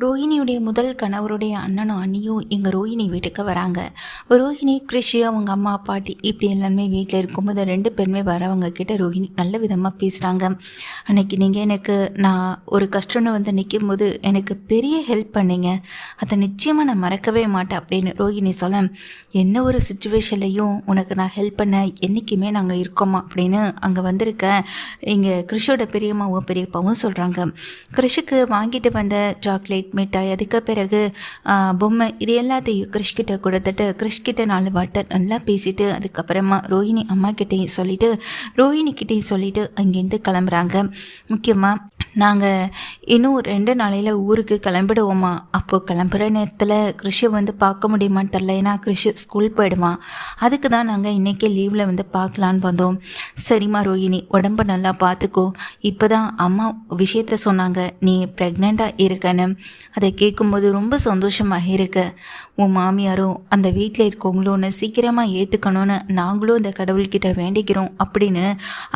ரோஹிணியுடைய முதல் கணவருடைய அண்ணனும் அண்ணியும் எங்கள் ரோஹிணி வீட்டுக்கு வராங்க. ரோஹிணி, கிருஷி, அவங்க அம்மா பாட்டி இப்படி எல்லாமே வீட்டில் இருக்கும்போது 2 பேருமே வரவங்க கிட்ட ரோஹிணி நல்ல விதமாக பேசுகிறாங்க. அன்னைக்கு நீங்கள் எனக்கு நான் ஒரு கஷ்டம்னு வந்து நிற்கும்போது எனக்கு பெரிய ஹெல்ப் பண்ணீங்க, அதை நிச்சயமாக நான் மறக்கவே மாட்டேன் அப்படின்னு ரோஹிணி சொல்ல, என்ன ஒரு சுச்சுவேஷன்லையும் உனக்கு நான் ஹெல்ப் பண்ண என்றைக்குமே நாங்கள் இருக்கோமா அப்படின்னு அங்கே வந்திருக்க இங்கே கிருஷோட பெரியம்மாவும் பெரியப்பாவும் சொல்கிறாங்க. கிருஷுக்கு வாங்கிட்டு வந்த சாக்லேட், மிட்டாய், அதுக்கு பிறகு பொம்மை, இது எல்லாத்தையும் கிருஷ்கிட்ட கொடுத்துட்டு கிருஷ்கிட்ட 4 வார்த்தை நல்லா பேசிட்டு அதுக்கப்புறமா ரோஹிணி அம்மா கிட்டேயும் சொல்லிவிட்டு ரோஹிணிக்கிட்டேயும் சொல்லிவிட்டு அங்கேருந்து கிளம்புறாங்க. முக்கியமாக நாங்கள் இன்னும் 2 நாளையில் ஊருக்கு கிளம்பிடுவோமா, அப்போது கிளம்புற நேரத்தில் கிருஷை வந்து பார்க்க முடியுமான்னு தெரில, ஏன்னா கிருஷ் ஸ்கூல் போயிடுவான். அதுக்கு தான் நாங்கள் இன்றைக்கி லீவில் வந்து பார்க்கலான்னு வந்தோம். சரிம்மா ரோஹிணி, உடம்பு நல்லா பார்த்துக்கோ. இப்போ தான் அம்மா விஷயத்த சொன்னாங்க, நீ ப்ரெக்னெண்ட்டாக இருக்கன்னு. அதை கேட்கும்போது ரொம்ப சந்தோஷமாக இருக்கு. உன் மாமியாரும் அந்த வீட்டில் இருக்கவங்களும் ஒன்று சீக்கிரமாக ஏற்றுக்கணும்னு நாங்களும் இந்த கடவுள்கிட்ட வேண்டிக்கிறோம் அப்படின்னு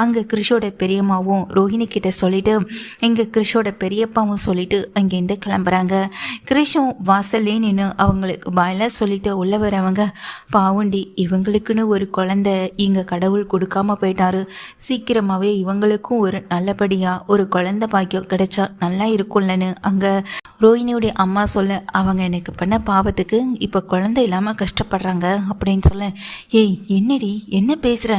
அங்கே கிருஷோட பெரியம்மாவும் ரோஹிணி கிட்ட சொல்லிவிட்டு இங்கே கிருஷோட பெரியப்பாவும் சொல்லிவிட்டு அங்கேருந்து கிளம்புறாங்க. கிருஷும் வாசல்லே நின்று அவங்களுக்கு பாயெல்லாம் சொல்லிட்டு உள்ள வரவங்க, பாவுண்டி, இவங்களுக்குன்னு ஒரு குழந்தை இங்கே கடவுள் கொடுக்காம போயிட்டாரு, சீக்கிரமாகவே இவங்களுக்கும் ஒரு நல்லபடியாக ஒரு குழந்தை பாக்கியம் கிடைச்சா நல்லா இருக்கும்லன்னு அங்கே ரோஹிணியுடைய அம்மா சொல்ல, அவங்க எனக்கு பண்ண பாவத்துக்கு இப்போ குழந்தை இல்லாமல் கஷ்டப்படுறாங்க அப்படின்னு சொல்ல, ஏய் என்னடி என்ன பேசுகிற,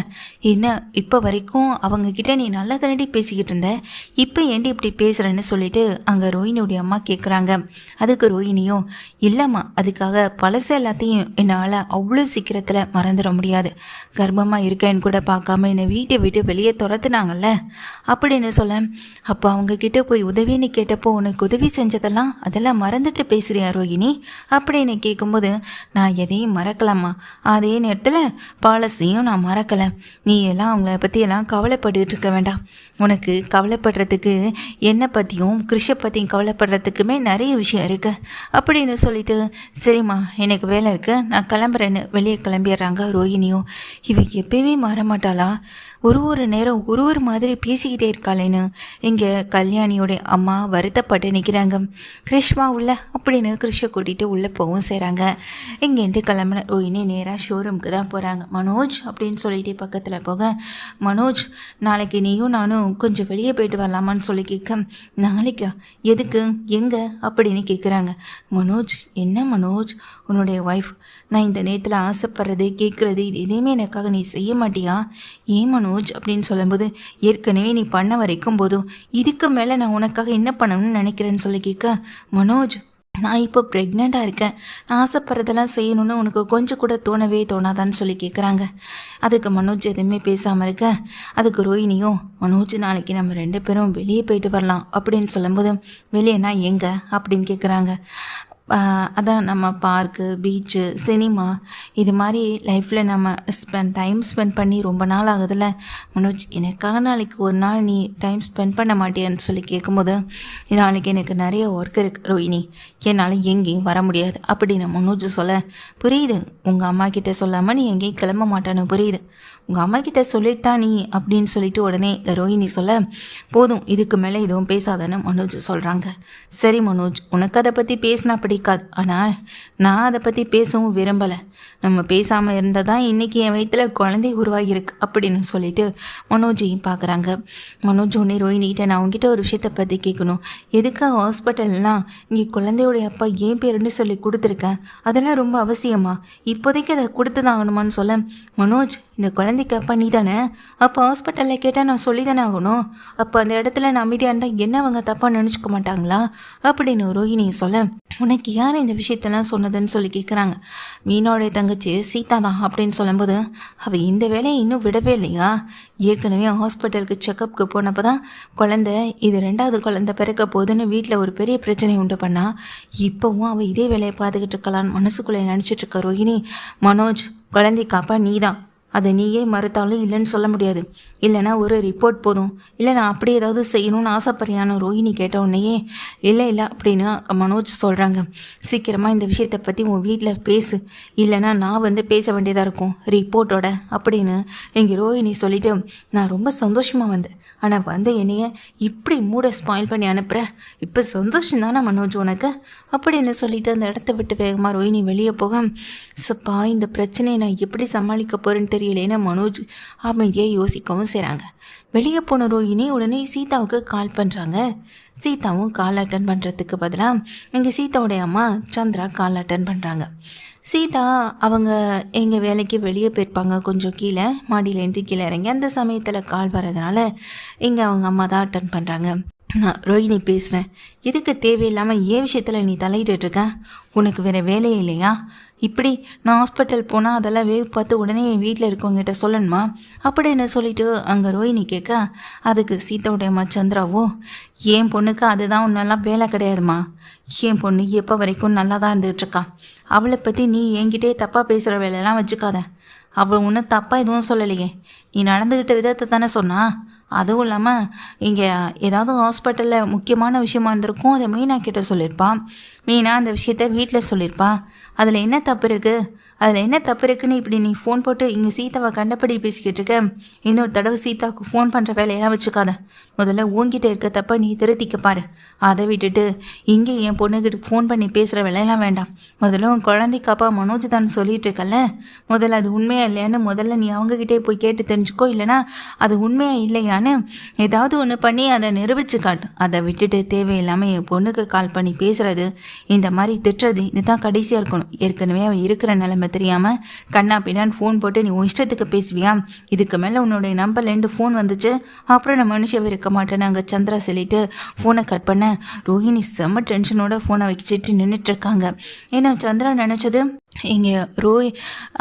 என்ன இப்போ வரைக்கும் அவங்கக்கிட்ட நீ நல்லா தானடி பேசிக்கிட்டு இருந்த, இப்போ ஏண்டி இப்படி பேசுகிறேன்னு சொல்லிட்டு அங்கே ரோஹிணியுடைய அம்மா கேட்குறாங்க. அதுக்கு ரோஹிணியும், இல்லைம்மா, அதுக்காக பழச எல்லாத்தையும் என்னால் அவ்வளோ சீக்கிரத்தில் மறந்துட முடியாது, கர்ப்பமாக இருக்கேன்னு கூட பார்க்காம என்னை வீட்டை விட்டு வெளியே துரத்துனாங்கல்ல அப்படின்னு சொல்ல, அப்போ அவங்கக்கிட்ட போய் உதவின்னு கேட்டப்போ உனக்கு உதவி செஞ்சதெல்லாம் அதெல்லாம் மறந்துட்டு பேசுகிறியா ரோஹிணி அப்படின்னு கேட்கும்போது, நான் எதையும் மறக்கலாமா, அதே நேரத்தில் பாலசியும் நான் மறக்கலை, நீ எல்லாம் அவங்கள பற்றியெல்லாம் கவலைப்பட்டுட்டு இருக்க வேண்டாம், உனக்கு கவலைப்படுறதுக்கு என்னை பற்றியும் கிருஷை பற்றியும் கவலைப்படுறதுக்குமே நிறைய விஷயம் இருக்குது அப்படின்னு சொல்லிட்டு, சரிம்மா எனக்கு வேலை இருக்குது நான் கிளம்புறேன்னு வெளியே கிளம்பிடுறாங்க. ரோஹிணியும் இவ எப்பயுமே மாறமாட்டாளா, ஒரு நேரம் ஒரு மாதிரி பேசிக்கிட்டே இருக்காளேன்னு இங்கே கல்யாணியோடைய அம்மா வருத்தப்பட்டு நிற்கிறாங்க. கிருஷ்மா உள்ள அப்படின்னு கிருஷை கூட்டிகிட்டு உள்ளே போகவும் செய்கிறாங்க. இங்கேருந்து கிளம்புன ரோஹிணி நேராக ஷோரூமுக்கு தான் போகிறாங்க. மனோஜ் அப்படின்னு சொல்லிட்டு பக்கத்தில் போக, மனோஜ், நாளைக்கு நீயும் நானும் கொஞ்சம் வெளியே போயிட்டு வரலாமான்னு சொல்லி கேட்க, நாளைக்கா, எதுக்கு, எங்கே அப்படின்னு கேட்குறாங்க. மனோஜ், என்ன மனோஜ், உன்னுடைய ஒய்ஃப் நான் இந்த நேரத்தில் ஆசைப்படுறது கேட்குறது இது எதையுமே எனக்காக நீ செய்ய மாட்டியா, ஏன் மனோஜ் அப்படின்னு சொல்லும்போது, ஏற்கனவே நீ பண்ண வரைக்கும் போதும் இதுக்கு மேலே நான் உனக்காக என்ன பண்ணணும்னு நினைக்கிறேன்னு சொல்லி கேட்க, மனோஜ், நான் இப்போ ப்ரெக்னெண்ட்டாக இருக்கேன், நான் ஆசைப்படுறதெல்லாம் செய்யணும்னு உனக்கு கொஞ்சம் கூட தோணவே தோணாதான்னு சொல்லி கேட்குறாங்க. அதுக்கு மனோஜ் எதுவுமே பேசாமல் இருக்க, அதுக்கு ரோஹிணியும், மனோஜ் நாளைக்கு நம்ம 2 பேரும் வெளியே போயிட்டு வரலாம் அப்படின்னு சொல்லும்போது, வெளியேனா எங்கே அப்படின்னு கேட்குறாங்க. அதான் நம்ம பார்க்கு, பீச்சு, சினிமா, இது மாதிரி லைஃப்பில் நம்ம டைம் ஸ்பெண்ட் பண்ணி ரொம்ப நாள் ஆகுதுல்ல மனோஜ், எனக்காக நாளைக்கு ஒரு நாள் நீ டைம் ஸ்பெண்ட் பண்ண மாட்டேன்னு சொல்லி கேட்கும்போது, நாளைக்கு எனக்கு நிறைய ஒர்க் இருக்குது ரோஹிணி, என்னால் எங்கேயும் வர முடியாது அப்படின்னு மனோஜ் சொல்ல, புரியுது, உங்கள் அம்மா கிட்டே சொல்லாமல் நீ எங்கேயும் கிளம்ப மாட்டான்னு புரியுது, உங்கள் அம்மா கிட்டே சொல்லிட்டா நீ அப்படின்னு சொல்லிட்டு உடனே ரோஹிணி சொல்ல, போதும் இதுக்கு மேலே எதுவும் பேசாதான்னு மனோஜ் சொல்கிறாங்க. சரி மனோஜ், உனக்கு அதை பற்றி பேசினா பிடிக்காது, ஆனால் நான் அதை பற்றி பேசவும் விரும்பலை, நம்ம பேசாமல் இருந்தால் தான் இன்றைக்கி என் வயிற்றில் குழந்தை உருவாகியிருக்கு அப்படின்னு சொல்லிட்டு மனோஜையும் பார்க்குறாங்க. மனோஜ் உடனே ரோஹினிகிட்ட, நான் உங்ககிட்ட ஒரு விஷயத்தை பற்றி கேட்கணும், எதுக்காக ஹாஸ்பிட்டல்லாம் இங்கே குழந்தையோடைய அப்பா ஏன் பேருன்னு சொல்லி கொடுத்துருக்கேன், அதெல்லாம் ரொம்ப அவசியமா, இப்போதைக்கு அதை கொடுத்து தான் ஆகணுமான்னு சொல்ல, மனோஜ், இந்த குழந்தைக்கு அப்பா நீ தானே, அப்போ ஹாஸ்பிட்டலில் கேட்டால் நான் சொல்லி தானே ஆகணும், அப்போ அந்த இடத்துல நான் அமைதியாக இருந்தால் என்ன அவங்க தப்பாக நினச்சிக்க மாட்டாங்களா அப்படின்னு ரோஹிணி சொல்ல, உனக்கு யார் இந்த விஷயத்தெல்லாம் சொன்னதுன்னு சொல்லி கேட்குறாங்க. மீனோடைய தங்கச்சி சீதா தான் அப்படின்னு சொல்லும்போது, அவள் இந்த வேலையை இன்னும் விடவே இல்லையா, ஏற்கனவே ஹாஸ்பிட்டலுக்கு செக்கப்புக்கு போனப்போ தான் குழந்தை இது 2வது குழந்தை பிறக்க போகுதுன்னு வீட்டில் ஒரு பெரிய பிரச்சனை உண்டு பண்ணா, இப்போவும் அவள் இதே வேலையை பார்த்துக்கிட்டு இருக்கலான்னு மனசுக்குள்ளே நினச்சிட்டு இருக்க ரோஹிணி, மனோஜ், குழந்தைக்கு அப்பா நீ தான், அதை நீயே மறுத்தாலும் இல்லைன்னு சொல்ல முடியாது. இல்லைனா ஒரு ரிப்போர்ட் போதும். இல்லை நான் அப்படி ஏதாவது செய்யணும்னு ஆசைப்படுறியான்னு ரோஹிணி கேட்ட உடனேயே இல்லை அப்படின்னு மனோஜ் சொல்கிறாங்க. சீக்கிரமாக இந்த விஷயத்தை பற்றி உன் வீட்டில் பேசு, இல்லைனா நான் வந்து பேச வேண்டியதாக இருக்கும் ரிப்போர்ட்டோட அப்படின்னு எங்கள் ரோஹிணி சொல்லிவிட்டு, நான் ரொம்ப சந்தோஷமாக வந்தேன், ஆனால் வந்து என்னைய இப்படி மூடை ஸ்பாயில் பண்ணி அனுப்புகிற, இப்போ சந்தோஷம் தானே மனோஜ் உனக்கு அப்படின்னு சொல்லிட்டு அந்த இடத்த விட்டு வேகமாக ரோஹிணி வெளியே போக, சப்பா இந்த பிரச்சனையை நான் எப்படி சமாளிக்க போகிறேன்னு தெரியலேன்னு மனோஜ் அமைதியாக யோசிக்கவும் செய்கிறாங்க. வெளியே போன ரோஹிணி உடனே சீதாவுக்கு கால் பண்ணுறாங்க. சீதாவும் கால் அட்டன் பண்ணுறதுக்கு பதிலாக இங்கே சீதாவுடைய அம்மா சந்திரா கால் அட்டன் பண்ணுறாங்க. சீதா அவங்க எங்கள் வேலைக்கு வெளியே போயிருப்பாங்க, கொஞ்சம் கீழே மாடியிலேருந்து கீழே இறங்கி. அந்த சமயத்தில் கால் வர்றதுனால இங்கே அவங்க அம்மா தான் அட்டன் பண்ணுறாங்க. நான் ரோஹிணி பேசுகிறேன். எதுக்கு தேவையில்லாமல் ஏன் விஷயத்தில் நீ தலையிட்டுருக்க? உனக்கு வேறு வேலையே இல்லையா? இப்படி நான் ஹாஸ்பிட்டல் போனால் அதெல்லாம் வேவ் பார்த்து உடனே என் வீட்டில் இருக்கவங்ககிட்ட சொல்லணுமா அப்படின்னு சொல்லிட்டு அங்கே ரோஹிணி கேட்க, அதுக்கு சீதாவுடைய அம்மா சந்திராவோ, என் பொண்ணுக்கு அதுதான் ஒன்றெல்லாம் வேலை கிடையாதுமா. என் பொண்ணு எப்போ வரைக்கும் நல்லா தான் இருந்துகிட்ருக்கா. அவளை பற்றி நீ என்கிட்டே தப்பாக பேசுகிற வேலையெல்லாம் வச்சுக்காத. அவள் ஒன்றும் தப்பாக எதுவும் சொல்லலையே, நீ நடந்துக்கிட்ட விதத்தை தானே சொன்னா. அதுவும் இல்லாமல் இங்கே ஏதாவது ஹாஸ்பிட்டலில் முக்கியமான விஷயமா இருந்திருக்கும், அதை மீனா கிட்ட சொல்லியிருப்பான். மீனா அந்த விஷயத்த வீட்டில் சொல்லியிருப்பா. அதில் என்ன தப்பு இருக்குது? அதில் என்ன தப்பு இருக்குன்னு இப்படி நீ ஃபோன் போட்டு இங்கே சீதாவை கண்டபடி பேசிக்கிட்டு இருக்க. இன்னொரு தடவை சீதாவுக்கு ஃபோன் பண்ணுற வேலையெல்லாம் வச்சுக்காத. முதல்ல உங்ககிட்ட இருக்க தப்ப நீ திருத்திக்க பாரு. அதை விட்டுட்டு இங்கே என் பொண்ணுக்கிட்ட ஃபோன் பண்ணி பேசுகிற வேலையெல்லாம் வேண்டாம். முதல்ல உன் குழந்தைக்கு அப்பா மனோஜ் தான் சொல்லிட்டு இருக்கல, முதல்ல அது உண்மையா இல்லையான்னு முதல்ல நீ அவங்கக்கிட்டே போய் கேட்டு தெரிஞ்சுக்கோ. இல்லைனா அது உண்மையா இல்லையான்னு ஏதாவது ஒன்று பண்ணி அதை நிரூபிச்சு காட்டு. அதை விட்டுட்டு தேவையில்லாமல் என் பொண்ணுக்கு கால் பண்ணி பேசுகிறது, இந்த மாதிரி திட்டுறது, இதுதான் கடைசியாக இருக்கணும். ஏற்கனவே அவன் இருக்கிற நிலைமை தெரியாமல் கண்ணா பின்னான்னு ஃபோன் போட்டு நீ உன் இஷ்டத்துக்கு பேசுவியா? இதுக்கு மேலே உன்னுடைய நம்பர்லேருந்து ஃபோன் வந்துச்சு, அப்புறம் நான் மனுஷன் இருக்க மாட்டேன்னு அங்கே சந்திரா சொல்லிட்டு ஃபோனை கட் பண்ண ரோஹிணி செம்ம டென்ஷனோட ஃபோனை வச்சுட்டு நின்றுட்டுருக்காங்க. ஏன்னா சந்திரா நினச்சது இங்கே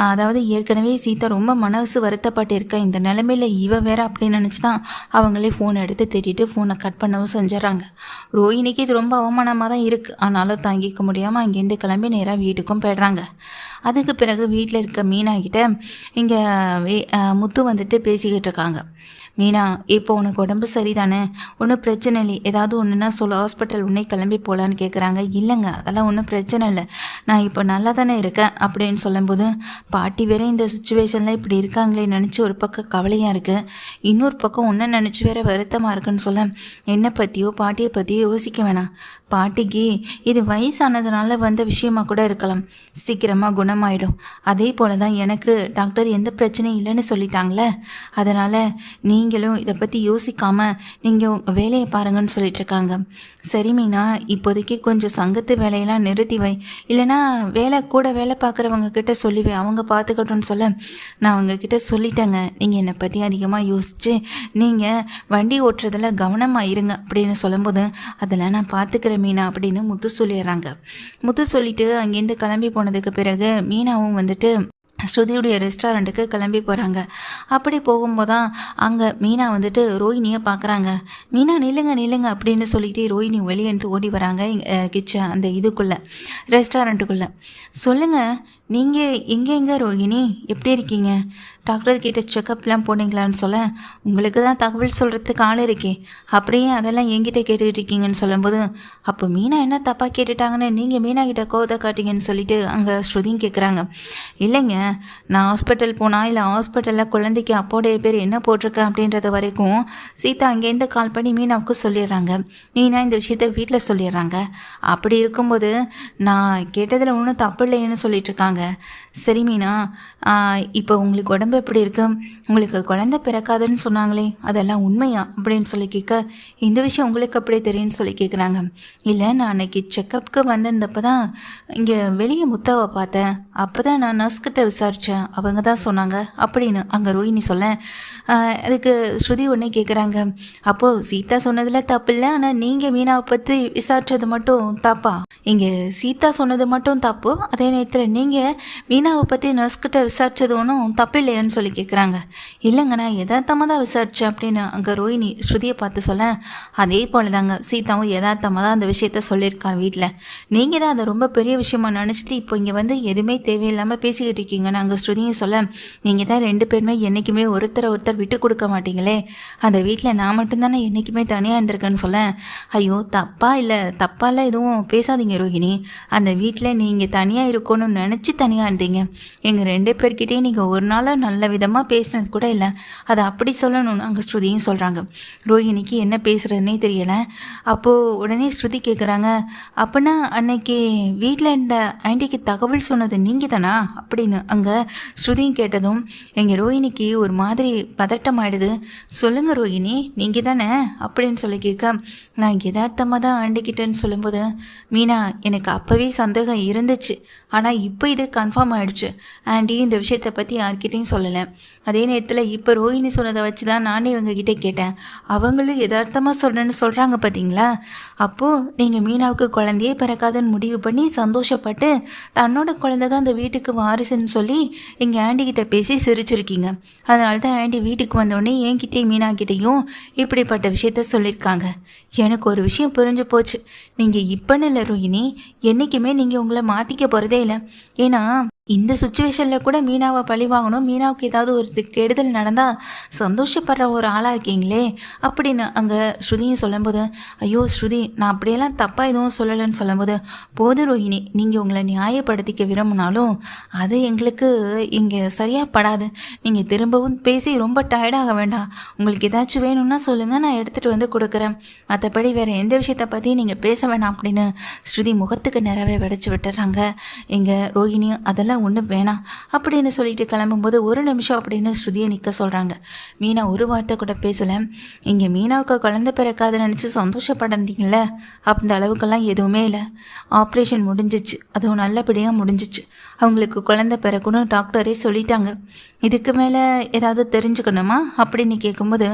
அதாவது ஏற்கனவே சீதா ரொம்ப மனசு வருத்தப்பட்டு இருக்க இந்த நிலைமையில் இவ வேற அப்படின்னு நினச்சி தான் அவங்களே ஃபோனை எடுத்து திட்டிட்டு ஃபோனை கட் பண்ணவும் செஞ்சிடறாங்க. ரோஹிணிக்கு இது ரொம்ப அவமானமாக தான் இருக்குது, ஆனாலும் தாங்கிக்க முடியாமல் அங்கேருந்து கிளம்பி நேராக வீட்டுக்கும் போய்ட்றாங்க. அதுக்கு பிறகு வீட்டில் இருக்க மீனா கிட்ட இங்கே முத்து வந்துட்டு பேசிக்கிட்டு இருக்காங்க. மீனா, இப்போ உனக்கு உடம்பு சரிதானே? ஒன்றும் பிரச்சனை இல்லை, ஏதாவது ஒன்றுனா சொல்ல, ஹாஸ்பிட்டல் உடனே கிளம்பி போகலான்னு கேட்குறாங்க. இல்லைங்க, அதெல்லாம் ஒன்றும் பிரச்சனை இல்லை, நான் இப்போ நல்லா தானே இருக்கேன் அப்படின்னு சொல்லும்போது, பாட்டி வேற இந்த சுச்சுவேஷனில் இப்படி இருக்காங்களே நினச்சி ஒரு பக்கம் கவலையாக இருக்குது, இன்னொரு பக்கம் ஒன்றை நினச்சி வேற வருத்தமாக இருக்குன்னு சொல்ல, என்னை பற்றியோ பாட்டியை பற்றியோ யோசிக்க வேணாம். பாட்டிக்கு இது வயசானதுனால வந்த விஷயமா கூட இருக்கலாம், சீக்கிரமாக குணமாயிடும். அதே போல தான் எனக்கு டாக்டர் எந்த பிரச்சனையும் இல்லைன்னு சொல்லிட்டாங்களே, அதனால் நீங்களும் இதை பற்றி யோசிக்காமல் நீங்கள் உங்கள் வேலையை பாருங்கன்னு சொல்லிட்டு இருக்காங்க. சரி மீனா, இப்போதைக்கு கொஞ்சம் சங்கத்து வேலையெல்லாம் நிறுத்தி வை, இல்லைனா கூட வேலை பார்க்குறவங்க கிட்ட சொல்லிவை, அவங்க பார்த்துக்கட்டும்னு சொல்ல, நான் அவங்கக்கிட்ட சொல்லிட்டேங்க, நீங்கள் என்னை பற்றி அதிகமாக யோசித்து நீங்கள் வண்டி ஓட்டுறதில் கவனமாக இருங்க அப்படின்னு சொல்லும்போது, அதெல்லாம் நான் பார்த்துக்கிறேன் மீனா அப்படின்னு முத்து சொல்லிடுறாங்க. முத்து சொல்லிட்டு அங்கேருந்து கிளம்பி போனதுக்கு பிறகு மீனாவும் வந்துட்டு ஸ்ருதியுடைய ரெஸ்டாரண்ட்டுக்கு கிளம்பி போகிறாங்க. அப்படி போகும்போது தான் அங்கே மீனா வந்துட்டு ரோஹிணியை பார்க்குறாங்க. மீனா நில்லுங்க அப்படின்னு சொல்லிட்டு ரோஹிணி வெளியேந்து ஓடி வராங்க கிச்சன் அந்த இதுக்குள்ளே ரெஸ்டாரண்ட்டுக்குள்ளே. சொல்லுங்கள், நீங்கள் எங்கே ரோஹிணி, எப்படி இருக்கீங்க? டாக்டர்கிட்ட செக்கப்லாம் போனீங்களான்னு சொல்ல, உங்களுக்கு தான் தகவல் சொல்கிறதுக்கு ஆள் இருக்கே, அப்படியே அதெல்லாம் என்கிட்ட கேட்டுக்கிட்டு இருக்கீங்கன்னு சொல்லும்போது, அப்போ மீனா என்ன தப்பாக கேட்டுட்டாங்கன்னு நீங்கள் மீனா கிட்ட கோவத்தை காட்டிங்கன்னு சொல்லிட்டு அங்கே ஸ்ருதியும் கேட்குறாங்க. இல்லைங்க, நான் ஹாஸ்பிட்டல் போனால் இல்லை ஹாஸ்பிட்டலில் குழந்தைக்கு அப்போடைய பேர் என்ன போட்டிருக்கேன் அப்படின்றது வரைக்கும் சீதா அங்கேருந்து கால் பண்ணி மீனாவுக்கு சொல்லிடுறாங்க. மீனா இந்த விஷயத்த வீட்டில் சொல்லிடுறாங்க. அப்படி இருக்கும்போது நான் கேட்டதில் ஒன்றும் தப்பு இல்லைன்னு சொல்லிட்டு இருக்காங்க. சரி மீனா, இப்போ உங்களுக்கு உடம்பு எப்படி இருக்கு? உங்களுக்கு குழந்தை பிறக்காதுன்னு சொன்னாங்களே, அதெல்லாம் உண்மையா அப்படின்னு சொல்லி கேட்க, இந்த விஷயம் உங்களுக்கு அப்படியே தெரியும்னு சொல்லி கேட்குறாங்க. இல்லை, நான் அன்னைக்கு செக்கப்புக்கு வந்திருந்தப்போ தான் இங்கே வெளியே முத்தாவை பார்த்தேன், அப்போ தான் நான் நர்ஸ்கிட்ட விசாரித்தேன், அவங்க தான் சொன்னாங்க அப்படின்னு அங்கே ரோஹிணி சொல்ல, அதுக்கு ஸ்ருதி உடனே கேட்குறாங்க, அப்போது சீதா சொன்னதில் தப்பு இல்லை, ஆனால் நீங்கள் மீனாவை பற்றி விசாரித்தது மட்டும் தப்பா? இங்கே சீதா சொன்னது மட்டும் தப்பு, அதே நேரத்தில் நீங்கள் மீனாவை பற்றி நர்ஸ்கிட்ட விசாரித்தது ஒன்றும் தப்பு இல்லையான்னு சொல்லி கேட்குறாங்க. இல்லைங்க, நான் யதார்த்தமாக தான் விசாரித்தேன் அப்படின்னு அங்கே ரோஹிணி ஸ்ருதியை பார்த்து சொல்ல, அதே போல தாங்க சீதாவும் யதார்த்தமாக தான் அந்த விஷயத்த சொல்லியிருக்கா வீட்டில். நீங்கள் தான் அதை ரொம்ப பெரிய விஷயமா நினச்சிட்டு இப்போ இங்கே வந்து எதுவுமே தேவையில்லாமல் பேசிக்கிட்டு இருக்கீங்கன்னு சொல்கிறாங்கன்னு அங்கே ஸ்ருதியும் சொல்ல, நீங்கள் தான் 2 பேருமே என்றைக்குமே ஒருத்தர் விட்டு கொடுக்க மாட்டீங்களே, அந்த வீட்டில் நான் மட்டும்தானே என்றைக்குமே தனியாக இருந்திருக்கேன்னு சொல்ல, ஐயோ தப்பாலாம் எதுவும் பேசாதீங்க ரோஹிணி, அந்த வீட்டில் நீங்கள் தனியாக இருக்கணும்னு நினச்சி தனியாக இருந்தீங்க, எங்கள் 2 பேர்கிட்டையும் நீங்கள் ஒரு நாளும் நல்ல விதமாக பேசினது கூட இல்லை, அதை அப்படி சொல்லணும்னு அங்கே ஸ்ருதியும் சொல்கிறாங்க. ரோஹிணிக்கு என்ன பேசுகிறதுனே தெரியலை. அப்போது உடனே ஸ்ருதி கேட்குறாங்க, அப்படின்னா அன்னைக்கு வீட்டில் இருந்த ஆண்டிக்கு தகவல் சொன்னது நீங்கள் தானா அப்படின்னு அங்கே ஸ்ருதியும் கேட்டதும் எங்கள் ரோஹிணிக்கு ஒரு மாதிரி பதட்டம் ஆகிடுது. சொல்லுங்கள் ரோஹிணி, நீங்கள் தானே அப்படின்னு சொல்லி கேட்க, நான் யதார்த்தமாக தான் ஆண்டிக்கிட்டேன்னு சொல்லும்போது, மீனா எனக்கு அப்போவே சந்தேகம் இருந்துச்சு, ஆனால் இப்போ இது கன்ஃபார்ம் ஆகிடுச்சு, ஆண்டி இந்த விஷயத்தை பற்றி யார்கிட்டையும் சொல்லலை, அதே நேரத்தில் இப்போ ரோஹிணி சொன்னதை வச்சு தான் நானே இவங்ககிட்ட கேட்டேன், அவங்களும் யதார்த்தமாக சொல்கிறேன்னு சொல்கிறாங்க பார்த்தீங்களா, அப்போது நீங்கள் மீனாவுக்கு குழந்தையே பிறக்காதுன்னு முடிவு பண்ணி சந்தோஷப்பட்டு தன்னோட குழந்தை தான் அந்த வீட்டுக்கு வாரிசுன்னு சொல்லி எங்கள் ஆண்டிக்கிட்ட பேசி சிரிச்சிருக்கீங்க, அதனால தான் ஆண்டி வீட்டுக்கு வந்தோடனே என்கிட்டையும் மீனாக்கிட்டேயும் இப்படிப்பட்ட விஷயத்த சொல்லியிருக்காங்க. எனக்கு ஒரு விஷயம் புரிஞ்சு போச்சு, நீங்கள் இப்போன்னு இல்லை ரோஹிணி, என்றைக்குமே நீங்கள் உங்களை மாற்றிக்க போகிறதே இல்லை, ஏன்னா இந்த சுச்சுவேஷனில் கூட மீனாவை பழி வாங்கணும், மீனாவுக்கு ஏதாவது ஒரு கெடுதல் நடந்தால் சந்தோஷப்படுற ஒரு ஆளாக இருக்கீங்களே அப்படின்னு அங்கே ஸ்ருதியும் சொல்லும்போது, ஐயோ ஸ்ருதி, நான் அப்படியெல்லாம் தப்பாக எதுவும் சொல்லலைன்னு சொல்லும்போது, போது ரோஹிணி, நீங்கள் உங்களை நியாயப்படுத்திக்க விரும்பினாலும் அது எங்களுக்கு இங்கே சரியாக படாது, நீங்கள் திரும்பவும் பேசி ரொம்ப டயர்டாக வேண்டாம், உங்களுக்கு ஏதாச்சும் வேணும்னா சொல்லுங்கள், நான் எடுத்துகிட்டு வந்து கொடுக்குறேன், மற்றபடி வேறு எந்த விஷயத்தை பற்றி நீங்கள் பேச வேணாம் அப்படின்னு ஸ்ருதி முகத்துக்கு நிறைவே வெடிச்சு விட்டுறாங்க. எங்கள் ரோஹிணியும் அதெல்லாம் ஒன்றும் வேணாம் அப்படின்னு சொல்லிட்டு கிளம்பும்போது, ஒரு நிமிஷம் அப்படின்னு ஸ்ருதியை நிற்க சொல்கிறாங்க. மீனா ஒரு வார்த்தை கூட பேசலை. இங்கே மீனாவுக்கு குழந்தை பிறக்காத நினச்சி சந்தோஷப்படீங்கள, அந்த அளவுக்கெல்லாம் எதுவுமே இல்லை, ஆப்ரேஷன் முடிஞ்சிச்சு, அதுவும் நல்லபடியாக முடிஞ்சிச்சு, அவங்களுக்கு குழந்தை பிறக்கணும் டாக்டரே சொல்லிட்டாங்க, இதுக்கு மேலே ஏதாவது தெரிஞ்சுக்கணுமா அப்படின்னு கேட்கும்போது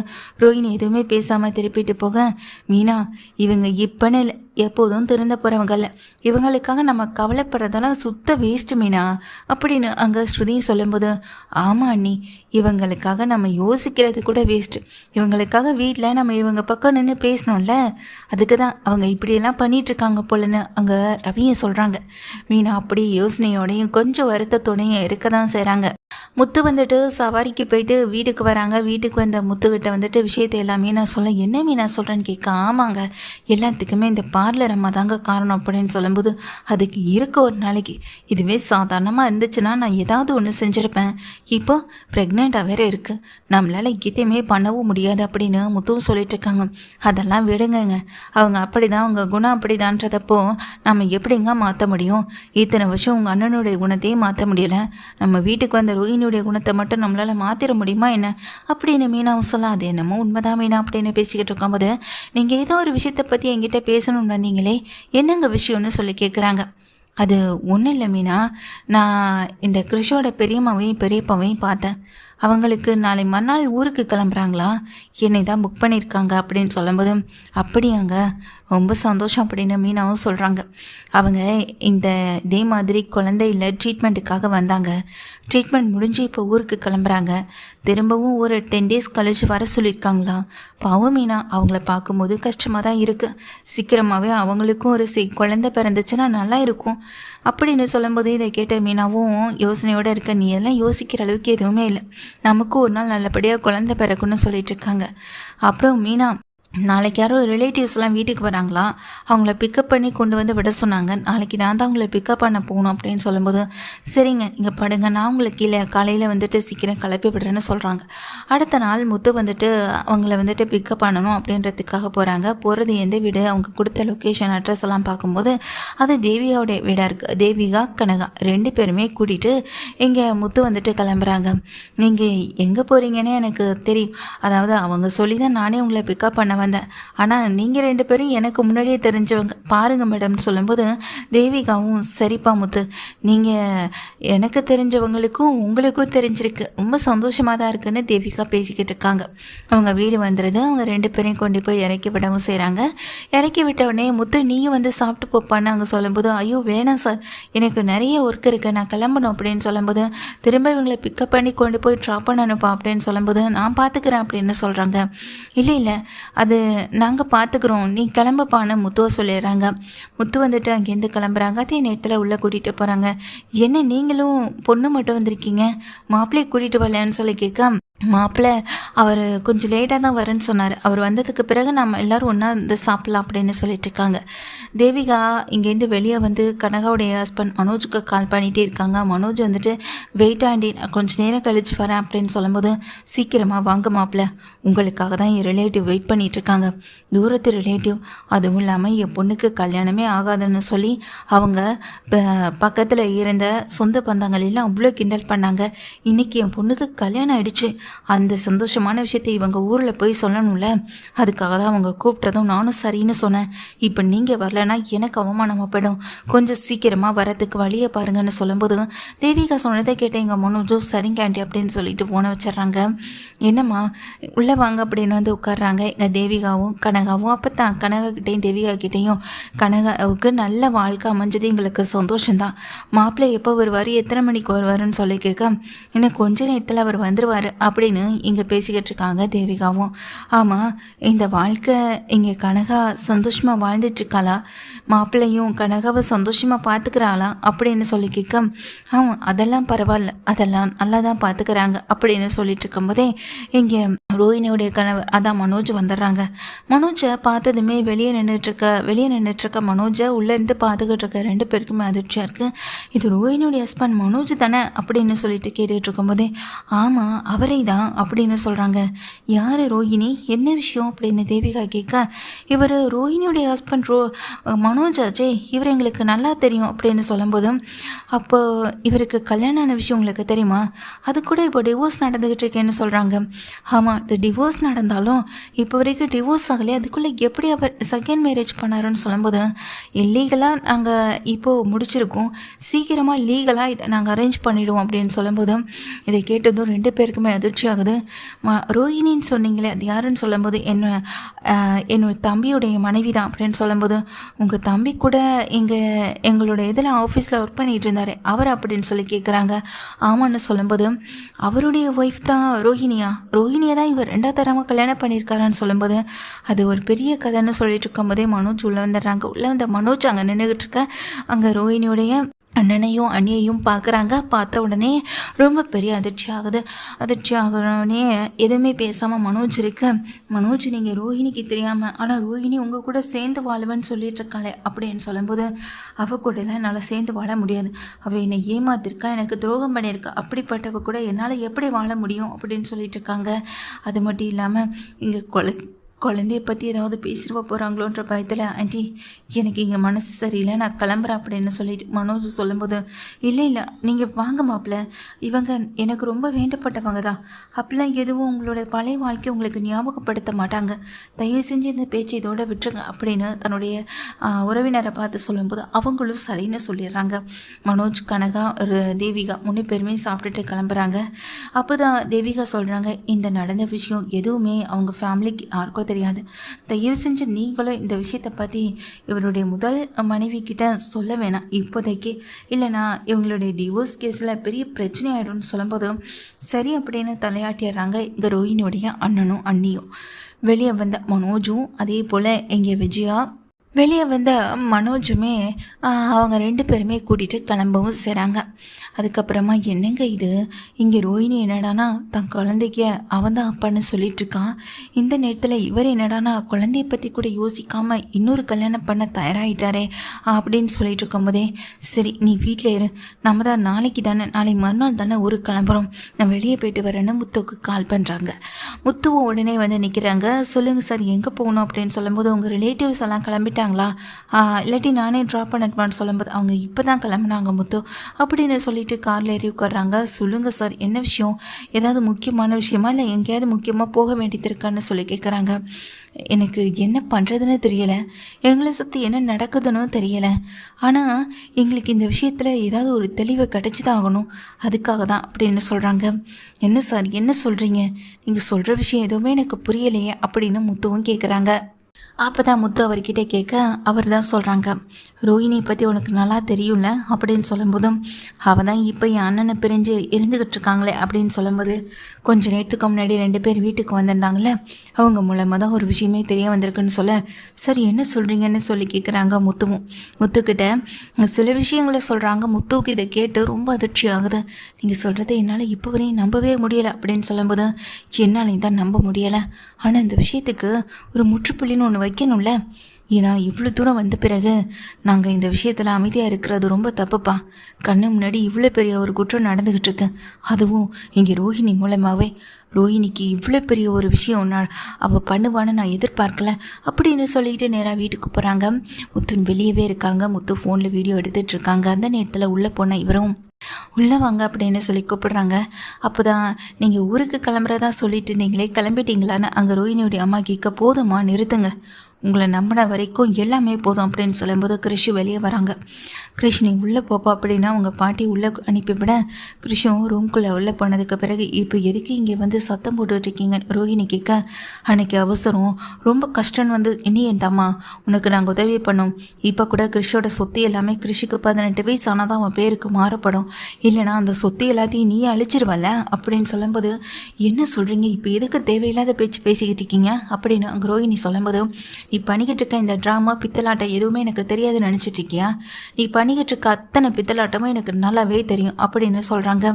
ரோஹிணி எதுவுமே பேசாமல் திருப்பிட்டு போக, மீனா இவங்க இப்போன்னு இல்லை, எப்போதும் திருந்த போகிறவங்கல்ல, இவங்களுக்காக நம்ம கவலைப்படுறதெல்லாம் சுத்த வேஸ்ட்டு மீனா அப்படின்னு அங்கே ஸ்ருதியும் சொல்லும்போது, ஆமாம் அண்ணி, இவங்களுக்காக நம்ம யோசிக்கிறது கூட வேஸ்ட்டு, இவங்களுக்காக வீட்டில் நம்ம இவங்க பக்கம் நின்று பேசணும்ல, அதுக்கு தான் அவங்க இப்படியெல்லாம் பண்ணிகிட்ருக்காங்க போலன்னு அங்கே ரவியை சொல்கிறாங்க. மீனா அப்படி யோசனையோடையும் கொஞ்சம் வருத்தத்தோடையும் இருக்க தான் செய்கிறாங்க. முத்து வந்துட்டு சவாரிக்கு போயிட்டு வீட்டுக்கு வராங்க. வீட்டுக்கு வந்த முத்துக்கிட்ட வந்துட்டு விஷயத்தை எல்லாமே நான் சொல்ல, என்ன மீனா சொல்கிறேன்னு கேட்க, ஆமாங்க எல்லாத்துக்குமே இந்த பார்லர் அம்மா தாங்க காரணம் அப்படின்னு சொல்லும்போது, அதுக்கு இருக்க ஒரு நாளைக்கு இதுவே சாதாரணமாக இருந்துச்சுன்னா நான் ஏதாவது ஒன்று செஞ்சுருப்பேன், இப்போ ப்ரெக்னெண்ட்டாக வேறு இருக்குது, நம்மளால் எதையுமே பண்ணவும் முடியாது அப்படின்னு முத்துவும் சொல்லிட்டு இருக்காங்க. அதெல்லாம் விடுங்கங்க, அவங்க அப்படி தான், அவங்க குணம் அப்படி தான்றதப்போ நம்ம எப்படிங்க மாற்ற முடியும், இத்தனை வருஷம் உங்கள் அண்ணனுடைய குணத்தையே மாற்ற முடியலை, நம்ம வீட்டுக்கு வந்த ரோஹிணியுடைய குணத்தை மட்டும் நம்மளால் மாற்றிட முடியுமா என்ன அப்படின்னு மீனாவும் சொல்ல, அது என்னமோ உண்மைதான் மீனா அப்படின்னு பேசிக்கிட்டு இருக்கும்போது, நீங்கள் ஏதோ ஒரு விஷயத்தை பற்றி என்கிட்ட பேசணும்னு வந்தீங்களே, என்னங்க விஷயம்னு சொல்லி கேட்குறாங்க. அது ஒன்றும் இல்லை மீனா, நான் இந்த கிருஷோட பெரியம்மாவையும் பெரியப்பாவையும் பார்த்தேன், அவங்களுக்கு நாளை மறுநாள் ஊருக்கு கிளம்புறாங்களா, என்னை தான் புக் பண்ணியிருக்காங்க அப்படின்னு சொல்லும்போது, அப்படியாங்க ரொம்ப சந்தோஷம் அப்படின்னு மீனாவும் சொல்கிறாங்க. அவங்க இதே மாதிரி குழந்தை இல்லை ட்ரீட்மெண்ட்டுக்காக வந்தாங்க, ட்ரீட்மெண்ட் முடிஞ்சு இப்போ ஊருக்கு கிளம்புறாங்க, திரும்பவும் ஒரு 10 days கழிச்சு வர சொல்லியிருக்காங்களா. பாவம் மீனா, அவங்கள பார்க்கும்போது கஷ்டமாக தான் இருக்குது, சீக்கிரமாகவே அவங்களுக்கும் ஒரு குழந்தை பிறந்துச்சுன்னா நல்லா இருக்கும் அப்படின்னு சொல்லும்போது, இதை கேட்ட மீனாவும் யோசனையோடு இருக்க, நீ எல்லாம் யோசிக்கிற அளவுக்கு எதுவுமே இல்லை, நமக்கும் ஒரு நாள் நல்லபடியாக குழந்தை பிறக்குன்னு சொல்லிட்டு இருக்காங்க. அப்புறம் மீனா, நாளைக்கு யாரோ ரிலேட்டிவ்ஸ்லாம் வீட்டுக்கு வராங்களா, அவங்கள பிக்கப் பண்ணி கொண்டு வந்து விட சொன்னாங்க, நாளைக்கு நான் தான் அவங்கள பிக்கப் பண்ண போகணும் அப்படின்னு சொல்லும்போது, சரிங்க நீங்கள் படுங்க, நான் உங்களுக்கு கீழே காலையில் வந்துட்டு சீக்கிரம் கிளப்பி விடுறேன்னு சொல்கிறாங்க. அடுத்த நாள் முத்து வந்துட்டு அவங்கள வந்துட்டு பிக்கப் பண்ணணும் அப்படின்றதுக்காக போகிறாங்க. போகிறது எந்த வீடு, அவங்க கொடுத்த லொக்கேஷன் அட்ரஸ் எல்லாம் பார்க்கும்போது அது தேவிகாவுடைய வீடாக இருக்குது. தேவிகா கனகா 2 பேருமே கூட்டிகிட்டு இங்கே முத்து வந்துட்டு கிளம்புறாங்க. நீங்கள் எங்கே போகிறீங்கன்னு எனக்கு தெரியும், அதாவது அவங்க சொல்லி தான் நானே உங்களை பிக்கப் பண்ண வந்தேன், ஆனால் நீங்கள் 2 பேரும் எனக்கு முன்னாடியே தெரிஞ்சவங்க பாருங்கள் மேடம்னு சொல்லும்போது, தேவிகாவும் சரிப்பா முத்து, நீங்கள் எனக்கு தெரிஞ்சவங்களுக்கும் உங்களுக்கும் தெரிஞ்சிருக்கு, ரொம்ப சந்தோஷமாக தான் இருக்குன்னு தேவிகா பேசிக்கிட்டு இருக்காங்க. அவங்க வீடு வந்துடுது. அவங்க 2 பேரையும் கொண்டு போய் இறக்கி விடவும் செய்கிறாங்க. இறக்கி விட்ட உடனே முத்து நீயும் வந்து சாப்பிட்டு போப்பான்னு அங்கே சொல்லும்போது, ஐயோ வேணாம் சார், எனக்கு நிறைய ஒர்க் இருக்குது, நான் கிளம்பணும் அப்படின்னு சொல்லும்போது, திரும்ப இவங்களை பிக்கப் பண்ணி கொண்டு போய் ட்ராப் பண்ணணுப்பா அப்படின்னு சொல்லும்போது, நான் பார்த்துக்கிறேன் அப்படின்னு சொல்கிறாங்க. இல்லை அது அது நாங்கள் பார்த்துக்குறோம், நீ கிளம்பப்பான்னு முத்துவை சொல்லிடுறாங்க. முத்து வந்துட்டு அங்கேருந்து கிளம்புறாங்க. அதே நேரத்தில் உள்ளே கூட்டிகிட்டு போகிறாங்க. என்ன நீங்களும் பொண்ணு மட்டும் வந்திருக்கீங்க, மாப்பிள்ளையை கூட்டிகிட்டு வரலையான்னு சொல்லி கேட்க, மாப்பிள்ளை அவர் கொஞ்சம் லேட்டாக தான் வரேன்னு சொன்னார், அவர் வந்ததுக்கு பிறகு நம்ம எல்லோரும் ஒன்றா வந்து சாப்பிட்லாம் அப்படின்னு சொல்லிட்டு இருக்காங்க. தேவிகா இங்கேருந்து வெளியே வந்து கனகாவுடைய ஹஸ்பண்ட் மனோஜுக்கு கால் பண்ணிகிட்டே இருக்காங்க. மனோஜ் வந்துட்டு வெயிட் ஆண்டி, நான் கொஞ்சம் நேரம் கழித்து வரேன் அப்படின்னு சொல்லும்போது, சீக்கிரமாக வாங்க மாப்பிள்ளை, உங்களுக்காக தான் என் ரிலேட்டிவ் வெயிட் பண்ணிகிட்ருக்காங்க, தூரத்து ரிலேட்டிவ், அதுவும் இல்லாமல் என் பொண்ணுக்கு கல்யாணமே ஆகாதுன்னு சொல்லி அவங்க பக்கத்தில் இருந்த சொந்த பந்தங்கள் எல்லாம் அவ்வளோ கிண்டல் பண்ணாங்க. இன்றைக்கி என் பொண்ணுக்கு கல்யாணம் ஆகிடுச்சு, அந்த சந்தோஷமான விஷயத்தை இவங்க ஊரில் போய் சொல்லணும்ல, அதுக்காக தான் அவங்க கூப்பிட்டதும் நானும் சரின்னு சொன்னேன். இப்போ நீங்கள் வரலன்னா எனக்கு அவமானமாக போயிடும், கொஞ்சம் சீக்கிரமாக வரத்துக்கு வழியை பாருங்கன்னு சொல்லும்போது, தேவிகா சொன்னதை கேட்ட எங்கள் மனோஜும் சரிங்க ஆண்டி அப்படின்னு சொல்லிட்டு ஃபோனை வச்சிட்றாங்க. என்னம்மா உள்ளே வாங்க அப்படின்னு வந்து உட்காடுறாங்க. எங்கள் தேவிகாவும் கனகாவும். அப்போ தான் கனகாக்கிட்டேயும் தேவிகா கிட்டேயும், கனகாவுக்கு நல்ல வாழ்க்கை அமைஞ்சது எங்களுக்கு சந்தோஷம்தான், மாப்பிள்ளை எப்போ வருவார், எத்தனை மணிக்கு வருவாருன்னு சொல்லி கேட்க, இன்னும் கொஞ்ச நேரத்தில் அவர் வந்துடுவார் அப்படின்னு இங்கே பேசிக்கிட்டு இருக்காங்க தேவிகாவும். ஆமாம், இந்த வாழ்க்கை இங்கே கனகா சந்தோஷமாக வாழ்ந்துட்டுருக்காளா, மாப்பிள்ளையும் கனகாவை சந்தோஷமாக பார்த்துக்கிறாளா அப்படின்னு சொல்லி கேட்க, ஆமாம் அதெல்லாம் பரவாயில்ல, அதெல்லாம் நல்லா தான் பார்த்துக்கிறாங்க அப்படின்னு சொல்லிட்டு இருக்கும்போதே இங்கே ரோஹினியோடைய கணவர் அதான் மனோஜ் வந்துடுறாங்க. மனோஜை பார்த்ததுமே வெளியே நின்றுட்டுருக்க மனோஜை உள்ளேருந்து பார்த்துக்கிட்டு இருக்க ரெண்டு பேருக்குமே அதிர்ச்சியாக இருக்குது. இது ரோஹினியோடைய ஹஸ்பண்ட் மனோஜ் தானே அப்படின்னு சொல்லிட்டு கேட்டுட்டு இருக்கும்போதே, ஆமாம் அவரை தான் அப்படின்னு சொல்கிறாங்க. யார் ரோஹினி, என்ன விஷயம் அப்படின்னு தேவிகா கேட்க, இவர் ரோஹினியோடைய ஹஸ்பண்ட் மனோஜ் ஆச்சே, இவர் எங்களுக்கு நல்லா தெரியும் அப்படின்னு சொல்லும்போதும், அப்போ இவருக்கு கல்யாணம் ஆன விஷயம் உங்களுக்கு தெரியுமா, அது கூட இப்போ டிவோர்ஸ் நடந்துக்கிட்டு இருக்கேன்னு சொல்கிறாங்க. ஆமாம், இது டிவோர்ஸ் நடந்தாலும் இப்போ வரைக்கும் டிவோர்ஸ் ஆகலையே, அதுக்குள்ளே எப்படி அவர் செகண்ட் மேரேஜ் பண்ணாருன்னு சொல்லும்போது, இல்லீகலாக நாங்கள் இப்போது முடிச்சிருக்கோம், சீக்கிரமாக லீகலாக இதை நாங்கள் அரேஞ்ச் பண்ணிவிடுவோம் அப்படின்னு சொல்லும்போது, இதை கேட்டதும் ரெண்டு பேருக்குமே அதிர்ச்சி ஆகுது. ரோஹினின்னு சொன்னீங்களே அது யாருன்னு சொல்லும்போது, என்னோட தம்பியுடைய மனைவி தான் அப்படின்னு சொல்லும்போது, உங்கள் தம்பி கூட எங்களோட இதில் ஆஃபீஸில் ஒர்க் பண்ணிகிட்டு இருந்தார் அவர் அப்படின்னு சொல்லி கேட்குறாங்க. ஆமான்னு சொல்லும்போது, அவருடைய ஒய்ஃப் தான் ரோஹினியை தான் இவர் ரெண்டாவது தரமாக கல்யாணம் பண்ணியிருக்காரான்னு சொல்லும்போது, அது ஒரு பெரிய கதைன்னு சொல்லிட்டு இருக்கும்போதே மனோஜ் உள்ளே வந்துடுறாங்க. உள்ளே வந்த மனோஜ் அங்கே நின்றுக்கிட்டு இருக்க அங்கே ரோஹினியோடைய அண்ணனையும் அண்ணியையும் பார்க்குறாங்க. பார்த்த உடனே ரொம்ப பெரிய அதிர்ச்சி ஆகுறோடனே எதுவுமே பேசாமல் மனோஜ் இருக்க, மனோஜ் நீங்கள் ரோஹினிக்கு தெரியாமல், ஆனால் ரோஹினி உங்கள் கூட சேர்ந்து வாழுவேன்னு சொல்லிட்டு இருக்காளே அப்படின்னு சொல்லும்போது, அவள் கூடலாம் என்னால் சேர்ந்து வாழ முடியாது, அவள் என்னை ஏமாத்திருக்கா, எனக்கு துரோகம் பண்ணியிருக்கா, அப்படிப்பட்டவ கூட என்னால் எப்படி வாழ முடியும் அப்படின்னு சொல்லிட்டு இருக்காங்க. அது மட்டும் இல்லாமல் இங்கே குழந்தைய பற்றி ஏதாவது பேசிடுவ போகிறாங்களோன்ற பயத்தில், ஆண்டி எனக்கு இங்கே மனசு சரியில்லை, நான் கிளம்புறேன் அப்படின்னு சொல்லிட்டு மனோஜ் சொல்லும்போது, இல்லை நீங்கள் வாங்க மாப்பிள்ள, இவங்க எனக்கு ரொம்ப வேண்டப்பட்டவங்க தான், அப்படிலாம் எதுவும் உங்களோட பழைய வாழ்க்கை உங்களுக்கு ஞாபகப்படுத்த மாட்டாங்க, தயவு செஞ்சு இந்த பேச்சு இதோட விட்டுருங்க அப்படின்னு தன்னுடைய உறவினரை பார்த்து சொல்லும்போது அவங்களும் சரின்னு சொல்லிடுறாங்க. மனோஜ் கனகா தேவிகா 3 பேருமே சாப்பிட்டுட்டு கிளம்புறாங்க. அப்போ தான் தேவிகா சொல்கிறாங்க, இந்த நடந்த விஷயம் எதுவுமே அவங்க ஃபேமிலிக்கு யாருக்கும் தெரியாது, தயவு செஞ்சு நீங்களும் இந்த விஷயத்தை பற்றி இவருடைய முதல் மனைவி கிட்ட சொல்ல வேணாம் இப்போதைக்கு, இல்லைனா இவங்களுடைய டிவோர்ஸ் கேஸில் பெரிய பிரச்சனை ஆகிடும்னு சொல்லும்போதும் சரி அப்படின்னு தலையாட்டிடுறாங்க இங்கே ரோஹினியோடைய அண்ணனும் அண்ணியும். வெளியே வந்த மனோஜும் அதே போல் இங்கே விஜயா வெளியே வந்த மனோஜுமே அவங்க 2 பேருமே கூட்டிகிட்டு கிளம்பவும் செய்கிறாங்க. அதுக்கப்புறமா என்னங்க இது, இங்கே ரோஹினி என்னடானா தன் குழந்தைக்க அவன் தான் அப்பான்னு சொல்லிட்டுருக்கான், இந்த நேரத்தில் இவர் என்னடானா குழந்தைய பற்றி கூட யோசிக்காமல் இன்னொரு கல்யாணம் பண்ண தயாராகிட்டாரே அப்படின்னு சொல்லிட்டு இருக்கும்போதே, சரி நீ வீட்டில் இரு, நம்ம தான் நாளை மறுநாள் தானே ஊருக்கு கிளம்புறோம், நான் வெளியே போயிட்டு வரேன்னு முத்துவுக்கு கால் பண்ணுறாங்க. முத்துவும் உடனே வந்து நிற்கிறாங்க. சொல்லுங்கள் சார் எங்கே போகணும் அப்படின்னு சொல்லும்போது, உங்கள் ரிலேட்டிவ்ஸ் எல்லாம் கிளம்பிட்டாங்க, இல்லாட்டி நானே ட்ராப் பண்ணட்டுமான்னு சொல்லும்போது, அவங்க இப்போ தான் கிளம்புனாங்க முத்து அப்படின்னு சொல்லிட்டு காரில் ஏறி உட்காடுறாங்க. சொல்லுங்கள் சார் என்ன விஷயம், ஏதாவது முக்கியமான விஷயமா இல்லை எங்கேயாவது முக்கியமாக போக வேண்டியது இருக்கான்னு சொல்லி கேட்குறாங்க. எனக்கு என்ன பண்ணுறதுன்னு தெரியலை, எங்களை சுற்றி என்ன நடக்குதுன்னு தெரியலை, ஆனால் எங்களுக்கு இந்த விஷயத்தில் ஏதாவது ஒரு தெளிவை கிடச்சி தான் ஆகணும், அதுக்காக தான் அப்படின்னு சொல்கிறாங்க. என்ன சார் என்ன சொல்கிறீங்க, நீங்கள் சொல்கிற விஷயம் எதுவுமே எனக்கு புரியலையே அப்படின்னு முத்துவும் கேட்குறாங்க. அப்போ தான் முத்து அவர்கிட்ட கேட்க அவர் தான் சொல்கிறாங்க, ரோஹிணி பற்றி உனக்கு நல்லா தெரியும்ல அப்படின்னு சொல்லும்போதும் அவள் தான் இப்போ என் அண்ணனை பிரிஞ்சு இருந்துக்கிட்டு இருக்காங்களே அப்படின்னு சொல்லும்போது கொஞ்சம் நேரத்துக்கு முன்னாடி 2 பேர் வீட்டுக்கு வந்திருந்தாங்களே அவங்க மூலமாக தான் ஒரு விஷயமே தெரிய வந்திருக்குன்னு சொல்ல, சரி என்ன சொல்கிறீங்கன்னு சொல்லி கேட்குறாங்க முத்துக்கிட்ட சில விஷயங்களை சொல்கிறாங்க. முத்துவுக்கு இதை கேட்டு ரொம்ப அதிர்ச்சி ஆகுது. நீங்கள் சொல்கிறத என்னால் இப்போ வரையும் நம்பவே முடியலை அப்படின்னு சொல்லும்போது என்னாலையும் தான் நம்ப முடியலை. ஆனால் இந்த விஷயத்துக்கு ஒரு முற்றுப்புள்ளின்னு ஒன்று வைக்கணும்ல. ஏன்னா இவ்வளோ தூரம் வந்த பிறகு நாங்கள் இந்த விஷயத்தில் அமைதியாக இருக்கிறது ரொம்ப தப்புப்பா. கண்ணு முன்னாடி இவ்வளோ பெரிய ஒரு குற்றம் நடந்துக்கிட்டு இருக்கு. அதுவும் இங்கே ரோஹிணி மூலமாகவே. ரோஹிணிக்கு இவ்வளோ பெரிய ஒரு விஷயம் அவள் பண்ணுவான்னு நான் எதிர்பார்க்கல அப்படின்னு சொல்லிட்டு நேராக வீட்டுக்கு போகிறாங்க. முத்துன் வெளியவே இருக்காங்க. முத்து ஃபோனில் வீடியோ எடுத்துகிட்டு இருக்காங்க. அந்த நேரத்தில் உள்ளே போன இவரும் உள்ளே வாங்க அப்படின்னு சொல்லி கூப்பிடுறாங்க. அப்போ தான் நீங்கள் ஊருக்கு கிளம்புறதா சொல்லிட்டு இருந்தீங்களே, கிளம்பிட்டீங்களான்னு அங்கே ரோஹிணியோடைய அம்மா கேட்க, போதுமா நிறுத்துங்க, உங்களை நம்பின வரைக்கும் எல்லாமே போதும் அப்படின்னு சொல்லும்போது கிருஷி வெளியே வராங்க. கிருஷ்ணி உள்ளே போப்பா அப்படின்னா அவங்க பாட்டி உள்ளே அனுப்பிவிட கிருஷ்ணும் ரூம்குள்ளே உள்ளே போனதுக்கு பிறகு இப்போ எதுக்கு இங்கே வந்து சத்தம் போட்டுட்ருக்கீங்க ரோஹிணி கேட்க, அன்னைக்கு அவசரம் ரொம்ப கஷ்டம் வந்து இனியன் தாம்மா உனக்கு நாங்கள் உதவி பண்ணோம். இப்போ கூட கிருஷியோட சொத்து எல்லாமே கிருஷிக்கு 18 வயசு ஆனால் தான் அவன் பேருக்கு மாறப்படும், இல்லைனா அந்த சொத்து எல்லாத்தையும் நீயே அழிச்சிருவல அப்படின்னு சொல்லும்போது, என்ன சொல்கிறீங்க இப்போ எதுக்கு தேவையில்லாத பேச்சு பேசிக்கிட்டு இருக்கீங்க அப்படின்னு அங்கே ரோஹிணி சொல்லும்போது, நீ பண்ணிக்கிட்டு இருக்க இந்த ட்ராமா பித்தலாட்டம் எதுவுமே எனக்கு தெரியாதுன்னு நினச்சிட்டு இருக்கியா? நீ பண்ணிக்கிட்டு இருக்க அத்தனை பித்தலாட்டமும் எனக்கு நல்லாவே தெரியும் அப்படின்னு சொல்கிறாங்க.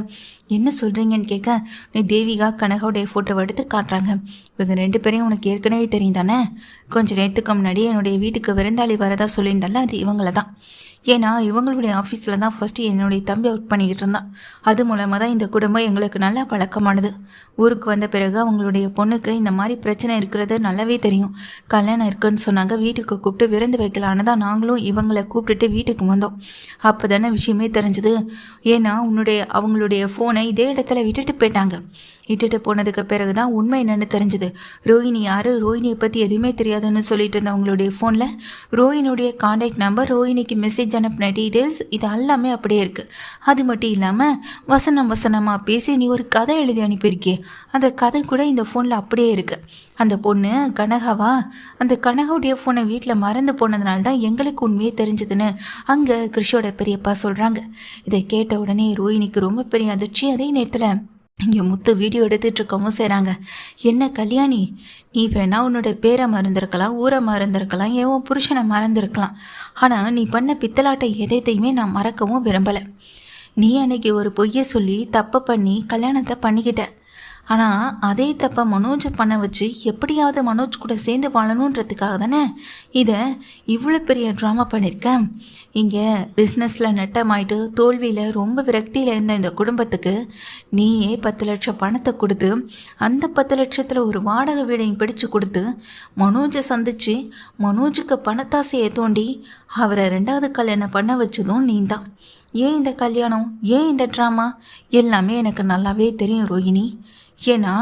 என்ன சொல்கிறீங்கன்னு கேட்க, நீ தேவிகா கனகாவுடைய ஃபோட்டோவை எடுத்து காட்டுறாங்க. இவங்க 2 பேரையும் உனக்கு ஏற்கனவே தெரியும் தானே? கொஞ்சம் நேரத்துக்கு முன்னாடி என்னுடைய வீட்டுக்கு விருந்தாளி வரதா சொல்லியிருந்தால அது இவங்கள தான். ஏன்னா இவங்களுடைய ஆஃபீஸில் தான் ஃபஸ்ட்டு என்னுடைய தம்பி ஒர்க் பண்ணிக்கிட்டு இருந்தான். அது மூலமாக தான் இந்த குடும்பம் எங்களுக்கு நல்லா பழக்கமானது. ஊருக்கு வந்த பிறகு அவங்களுடைய பொண்ணுக்கு இந்த மாதிரி பிரச்சனை இருக்கிறது நல்லாவே தெரியும். கல்யாணம் இருக்குன்னு சொன்னாங்க. வீட்டுக்கு கூப்பிட்டு விருந்து வைக்கலான்னு தான் நாங்களும் இவங்களை கூப்பிட்டுட்டு வீட்டுக்கு வந்தோம். அப்போ தானே விஷயமே தெரிஞ்சுது. ஏன்னா அவங்களுடைய ஃபோனை இதே இடத்துல விட்டுட்டு போயிட்டாங்க. விட்டுட்டு போனதுக்கு பிறகு தான் உண்மை என்னென்னு தெரிஞ்சுது. ரோஹிணி யார், ரோஹிணியை பற்றி எதுவுமே தெரியாதுன்னு சொல்லிட்டு இருந்த அவங்களுடைய ஃபோனில் ரோஹிணியுடைய கான்டாக்ட் நம்பர், ரோஹிணிக்கு மெசேஜ் அனுப்பின டீட்டெயில்ஸ் இது எல்லாமே அப்படியே இருக்குது. அது மட்டும் இல்லாமல் வசனமாக பேசி நீ ஒரு கதை எழுதி அனுப்பியிருக்கே, அந்த கதை கூட இந்த ஃபோனில் அப்படியே இருக்குது. அந்த பொண்ணு கனகாவா? அந்த கனகாவுடைய ஃபோனை வீட்டில் மறந்து போனதுனால தான் எங்களுக்கு உண்மையே தெரிஞ்சதுன்னு அங்கே கிருஷியோட பெரியப்பா சொல்கிறாங்க. இதை கேட்ட உடனே ரோஹிணிக்கு ரொம்ப பெரிய அதிர்ச்சி. அதே நேரத்தில் இங்கே முத்து வீடியோ எடுத்துகிட்டு இருக்கவும் செய்கிறாங்க. என்ன கல்யாணி, நீ வேணா உன்னோட பேரை மறந்துருக்கலாம், ஊரை மறந்துருக்கலாம், ஏன் உன் புருஷனை மறந்துருக்கலாம். ஆனால் நீ பண்ண பித்தலாட்டை எதையுமே நான் மறக்கவும் விரும்பலை. நீ அன்னைக்கு ஒரு பொய்யை சொல்லி தப்பு பண்ணி கல்யாணத்தை பண்ணிக்கிட்ட. ஆனால் அதே தப்பை மனோஜை பண்ண வச்சு எப்படியாவது மனோஜ் கூட சேர்ந்து வாழணுன்றதுக்காக தானே இதை இவ்வளோ பெரிய ட்ராமா பண்ணியிருக்கேன். இங்கே பிஸ்னஸில் நட்டமாயிட்டு தோல்வியில் ரொம்ப விரக்தியில் இருந்த இந்த குடும்பத்துக்கு நீயே 10 லட்சம் பணத்தை கொடுத்து அந்த 10 லட்சத்தில் ஒரு வாடகை வீடையும் பிடிச்சு கொடுத்து மனோஜை சந்தித்து மனோஜுக்கு பணத்தாசையை தோண்டி அவரை 2வது கல்யாணம் பண்ண வச்சதும் நீ தான். ஏன் இந்த கல்யாணம், ஏன் இந்த ட்ராமா எல்லாமே எனக்கு நல்லாவே தெரியும் ரோஹிணி. ஏன்னா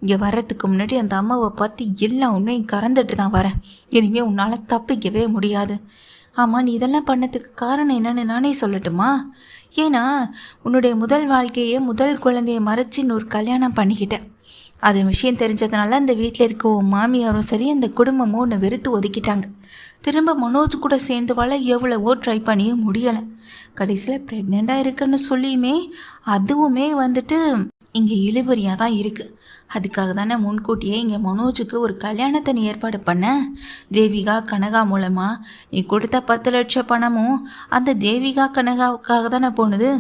இங்கே வர்றதுக்கு முன்னாடி அந்த அம்மாவை பற்றி எல்லா உண்மையும் கறந்துட்டு தான் வரேன். இனிமேல் உன்னால் தப்பிக்கவே முடியாது. ஆமாம், நீ இதெல்லாம் பண்ணதுக்கு காரணம் என்னன்னு நானே சொல்லட்டுமா? ஏன்னா உன்னுடைய முதல் வாழ்க்கையை முதல் குழந்தையை மறைச்சி இன்னொரு கல்யாணம் பண்ணிக்கிட்டேன். அது விஷயம் தெரிஞ்சதுனால அந்த வீட்டில் இருக்க உன் மாமியாரும் சரி அந்த குடும்பமும் உன்னை வெறுத்து ஒதுக்கிட்டாங்க. திரும்ப மனோஜ் கூட சேர்ந்து வாழ எவ்வளவோ ட்ரை பண்ணியே முடியலை. கடைசியில் ப்ரெக்னெண்ட்டாக இருக்குன்னு சொல்லியுமே அதுவுமே வந்துட்டு இங்கே இழுபறியாக தான் இருக்குது. அதுக்காக தானே முன்கூட்டியே இங்கே மனோஜுக்கு ஒரு கல்யாணத்தை நீ ஏற்பாடு பண்ண. தேவிகா கனகா மூலமாக நீ கொடுத்த 10 லட்சம் பணமும் அந்த தேவிகா கனகாவுக்காக தானே போனது.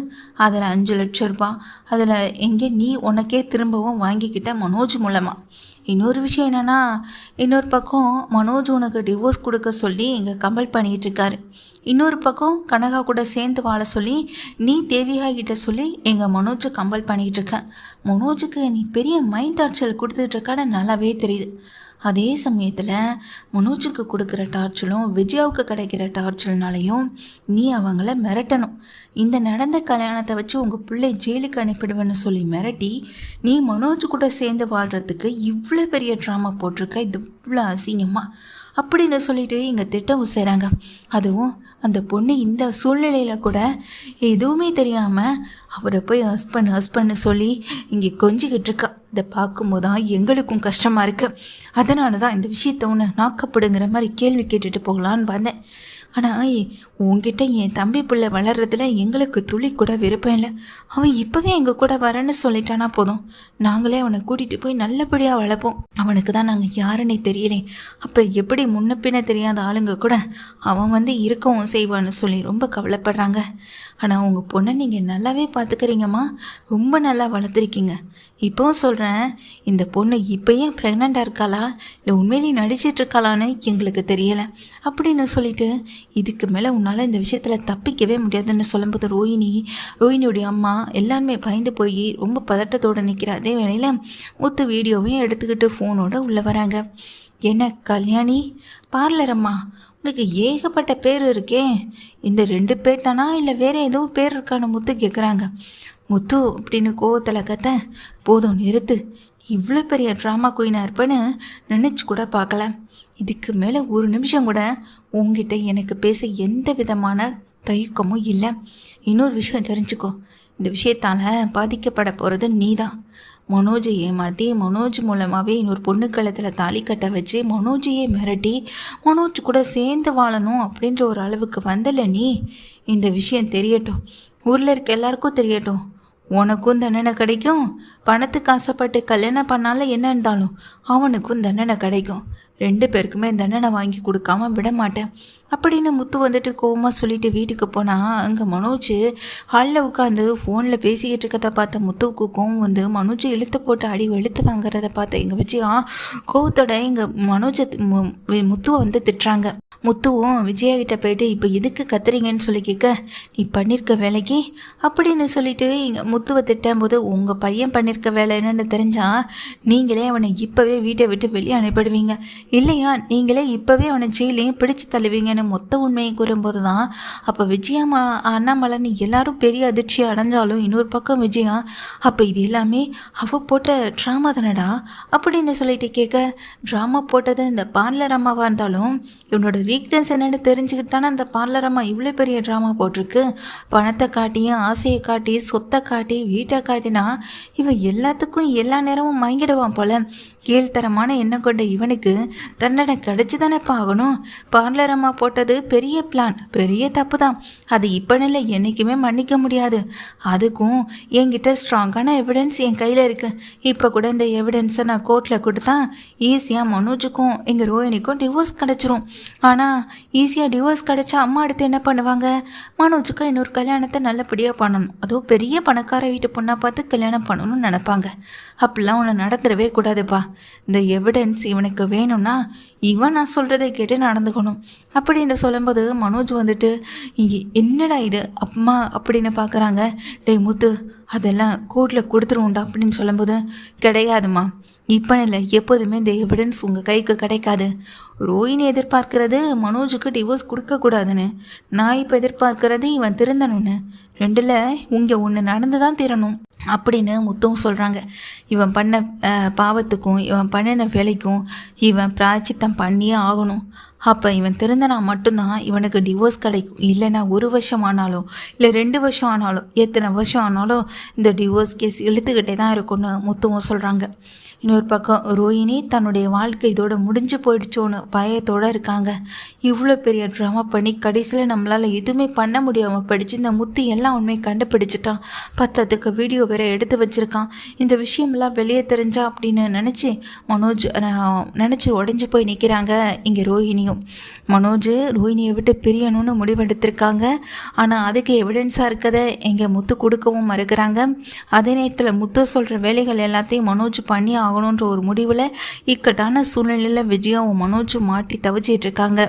அதில் 5 லட்சம் ரூபாய் அதில் எங்கே நீ உனக்கே திரும்பவும் வாங்கிக்கிட்ட மனோஜ் மூலமாக. இன்னொரு விஷயம் என்னென்னா, இன்னொரு பக்கம் மனோஜ் உனக்கு டிவோர்ஸ் கொடுக்க சொல்லி இங்கே கம்பல் பண்ணிகிட்ருக்காரு. இன்னொரு பக்கம் கனகா கூட சேர்ந்து வாழ சொல்லி நீ தேவிகா கிட்ட சொல்லி எங்கள் மனோஜை கம்பல் பண்ணிகிட்டு இருக்க. மனோஜுக்கு நீ பெரிய மைண்ட் டார்ச்சர் கொடுத்துட்ருக்கான்னு நல்லாவே தெரியுது. அதே சமயத்தில் மனோஜுக்கு கொடுக்குற டார்ச்சலும் விஜயாவுக்கு கிடைக்கிற டார்ச்சல்னாலையும் நீ அவங்கள மிரட்டணும். இந்த நடந்த கல்யாணத்தை வச்சு உங்கள் பிள்ளை ஜெயிலுக்கு அனுப்பிடுவேன்னு சொல்லி மிரட்டி நீ மனோஜ் கூட சேர்ந்து வாழ்கிறதுக்கு இவ்வளோ பெரிய ட்ராமா போட்டிருக்க. இது இவ்வளோ அசிங்கமாக அப்படின்னு சொல்லிட்டு இங்கே திட்டம் செய்கிறாங்க. அதுவும் அந்த பொண்ணு இந்த சூழ்நிலையில் கூட எதுவுமே தெரியாமல் அவரை போய் ஹஸ்பண்ட் சொல்லி இங்கே கொஞ்சிக்கிட்டு இருக்கா. இதை பார்க்கும்போது தான் எங்களுக்கும் கஷ்டமாக இருக்குது. அதனால தான் இந்த விஷயத்த ஒன்று நாக்கப்படுங்கிற மாதிரி கேள்வி கேட்டுட்டு போகலான்னு வந்தேன். ஆனால் உங்ககிட்ட என் தம்பி பிள்ளை வளர்றதுல எங்களுக்கு துளி கூட விருப்பம் இல்லை. அவன் இப்போவே எங்கள் கூட வரேன்னு சொல்லிட்டானா போதும், நாங்களே அவனை கூட்டிகிட்டு போய் நல்லபடியாக வளர்ப்போம். அவனுக்கு தான் நாங்கள் யாருன்னே தெரியலே. அப்போ எப்படி முன்ன பின்ன தெரியாத ஆளுங்க கூட அவன் இருக்கவும் செய்வான்னு சொல்லி ரொம்ப கவலைப்படுறாங்க. ஆனால் உங்கள் பொண்ணை நீங்கள் நல்லாவே பார்த்துக்கிறீங்கம்மா, ரொம்ப நல்லா வளர்த்துருக்கீங்க. இப்போவும் சொல்கிறேன், இந்த பொண்ணு இப்போ ஏன் ப்ரெக்னெண்ட்டாக இருக்காளா இல்லை உண்மையிலேயே நடிச்சிட்ருக்காளான்னு எங்களுக்கு தெரியலை அப்படின்னு சொல்லிட்டு, இதுக்கு மேலே உன்னால் இந்த விஷயத்தில் தப்பிக்கவே முடியாதுன்னு சொல்லும்போது ரோஹிணியோடைய அம்மா எல்லாருமே பயந்து போய் ரொம்ப பதட்டத்தோடு நிற்கிற அதே வேளையில் முத்து வீடியோவையும் எடுத்துக்கிட்டு ஃபோனோடு உள்ளே வராங்க. என்ன கல்யாணி, பார்லர் அம்மா, உங்களுக்கு ஏகப்பட்ட பேர் இருக்கே, இந்த 2 பேர் தானா இல்லை வேறு எதுவும் பேர் இருக்கான்னு முத்து கேட்குறாங்க. முத்து அப்படின்னு கோவத்தில் கத்த, போதும் நிறுத்து, இவ்வளோ பெரிய ட்ராமா குயினாக இருப்பேன்னு நினச்சி கூட பார்க்கல. இதுக்கு மேலே ஒரு நிமிஷம் கூட உங்ககிட்ட எனக்கு பேச எந்த விதமான தயக்கமும் இல்லை. இன்னொரு விஷயம் தெரிஞ்சுக்கோ, இந்த விஷயத்தால் பாதிக்கப்பட போகிறது நீ தான். மனோஜை ஏமாற்றி மனோஜ் மூலமாகவே இன்னொரு பொண்ணு கழுத்தில் தாலி கட்ட வச்சு மனோஜையே மிரட்டி மனோஜ் கூட சேர்ந்து வாழணும் அப்படின்ற ஒரு அளவுக்கு வந்தல நீ. இந்த விஷயம் தெரியட்டும், ஊரில் இருக்க எல்லாருக்கும் தெரியட்டும். உனக்கும் தண்டனை கிடைக்கும், பணத்துக்கு ஆசைப்பட்டு கல்யாணம் பண்ணாலும் என்ன இருந்தாலும் அவனுக்கும் தண்டனை கிடைக்கும். 2 பேருக்குமே தண்டனை வாங்கி கொடுக்காம விட மாட்டேன் அப்படின்னு முத்து கோவமாக சொல்லிட்டு வீட்டுக்கு போனால், அங்கே மனோஜ் ஹாலில் உட்காந்து ஃபோனில் பேசிக்கிட்டு இருக்கதை பார்த்த முத்துவுக்கு கோவம் மனோஜ் இழுத்து போட்டு அடி வெளுத்து வாங்குறத பார்த்த எங்கள் வச்சு கோவத்தோட எங்கள் மனோஜை முத்துவை திட்டுறாங்க. முத்துவும் விஜயாகிட்ட போயிட்டு, இப்போ எதுக்கு கத்துறீங்கன்னு சொல்லி கேட்க, நீ பண்ணியிருக்க வேலைக்கு அப்படின்னு சொல்லிட்டு இங்கே முத்துவை திட்டும் போது, உங்கள் பையன் பண்ணியிருக்க வேலை என்னென்னு தெரிஞ்சால் நீங்களே அவனை இப்போவே வீட்டை விட்டு வெளியே அனுப்பிடுவீங்க, இல்லையா நீங்களே இப்போவே அவனை ஜெயிலையும் பிடிச்சு தள்ளுவீங்கன்னு மொத்த உண்மையை கூறும்போது தான் அப்போ விஜயா அண்ணாமலைன்னு எல்லாரும் பெரிய அதிர்ச்சி அடைஞ்சாலும் இன்னொரு பக்கம் விஜயா, அப்போ இது எல்லாமே அவள் போட்ட ட்ராமா தானடா அப்படின்னு சொல்லிட்டு கேட்க, ட்ராமா போட்டது இந்த பார்லர் அம்மாவாக இருந்தாலும் இவனோட வீக்னஸ் என்னென்னு தெரிஞ்சுக்கிட்டு தானே அந்த பார்லர் அம்மா இவ்வளோ பெரிய ட்ராமா போட்டிருக்கு. பணத்தை காட்டியும் ஆசையை காட்டி சொத்தை காட்டி வீட்டை காட்டினா இவன் எல்லாத்துக்கும் எல்லா நேரமும் மயங்கிடுவான் போல. கீழ்த்தரமான எண்ணம் கொண்ட இவனுக்கு தண்டனை கிடைச்சி தானே ஆகணும். பார்லர் அம்மா போட்டது பெரிய பிளான், பெரிய தப்பு தான். அது இப்போன்னு என்றைக்குமே மன்னிக்க முடியாது. அதுக்கும் என்கிட்ட ஸ்ட்ராங்கான எவிடன்ஸ் என் கையில் இருக்குது. இப்போ கூட இந்த எவிடன்ஸை நான் கோர்ட்டில் கொடுத்தா ஈஸியாக மனோஜுக்கும் எங்கள் ரோஹிணிக்கும் டிவோர்ஸ் கிடச்சிரும். ஆனால் ஈஸியாக டிவோர்ஸ் கிடச்சா அம்மா அடுத்து என்ன பண்ணுவாங்க, மனோஜுக்கும் இன்னொரு கல்யாணத்தை நல்லபடியாக பண்ணணும், அதுவும் பெரிய பணக்கார வீட்டு பொண்ணாக பார்த்து கல்யாணம் பண்ணணும்னு நினைப்பாங்க. அப்படிலாம் ஒன்று நடந்துடவே கூடாதுப்பா. இந்த எவிடன்ஸ் இவனுக்கு வேணும்னா இவன் நான் சொல்கிறதை கேட்டு நடந்துக்கணும் அப்படின்னு சொல்லும்போது மனோஜ் இங்கே என்னடா இது அம்மா அப்படின்னு பார்க்குறாங்க. டேய் முத்து, அதெல்லாம் கோர்ட்டில் கொடுத்துருவோண்டா அப்படின்னு சொல்லும்போது, கிடையாதுமா, இப்போ இல்லை எப்போதுமே இந்த எவிடன்ஸ் உங்கள் கைக்கு கிடைக்காது. ரோஹிணி எதிர்பார்க்கிறது மனோஜுக்கு டிவோர்ஸ் கொடுக்கக்கூடாதுன்னு, நான் இப்போ எதிர்பார்க்கறது இவன் திருந்தணும்னு. 2ல் இங்கே ஒன்று நடந்து தான் தீரணும் அப்படின்னு முத்துவும் சொல்கிறாங்க. இவன் பண்ண பாவத்துக்கும் இவன் பண்ணின வேலைக்கும் இவன் பிராய்ச்சித்தம் பண்ணியே ஆகணும். அப்போ இவன் திருந்தனா மட்டும்தான் இவனுக்கு டிவோர்ஸ் கிடைக்கும். இல்லைன்னா 1 வருஷம் ஆனாலும் இல்லை 2 வருஷம் ஆனாலும் எத்தனை வருஷம் ஆனாலும் இந்த டிவோர்ஸ் கேஸ் இழுத்துக்கிட்டே தான் இருக்கும்னு முத்துவும் சொல்கிறாங்க. இன்னொரு பக்கம் ரோஹிணி தன்னுடைய வாழ்க்கை இதோட முடிஞ்சு போயிடுச்சோன்னு பயத்தோடு இருக்காங்க. இவ்வளோ பெரிய ட்ராமா பண்ணி கடைசியில் நம்மளால் எதுவுமே பண்ண முடியாமல் படித்து இந்த முத்து எல்லாம் உண்மையை கண்டுபிடிச்சிட்டான். பத்தத்துக்கு வீடியோ வேறு எடுத்து வச்சுருக்கான். இந்த விஷயமெல்லாம் வெளியே தெரிஞ்சா அப்படின்னு நினச்சி மனோஜ் நினச்சி உடஞ்சி போய் நிற்கிறாங்க. இங்கே ரோஹிணியும் ரோஹிணியை விட்டு பிரியணும்னு முடிவெடுத்திருக்காங்க. ஆனால் அதுக்கு எவிடன்ஸாக இருக்கதை எங்கள் முத்து கொடுக்கவும் மறுக்கிறாங்க. அதே நேரத்தில் முத்து சொல்கிற வேலைகள் எல்லாத்தையும் மனோஜ் பண்ணி ஆகணுன்ற ஒரு முடிவில் இக்கட்டான சூழ்நிலையில் விஜயாவும் மனோஜும் மாட்டி தவிச்சிட்டு இருக்காங்க.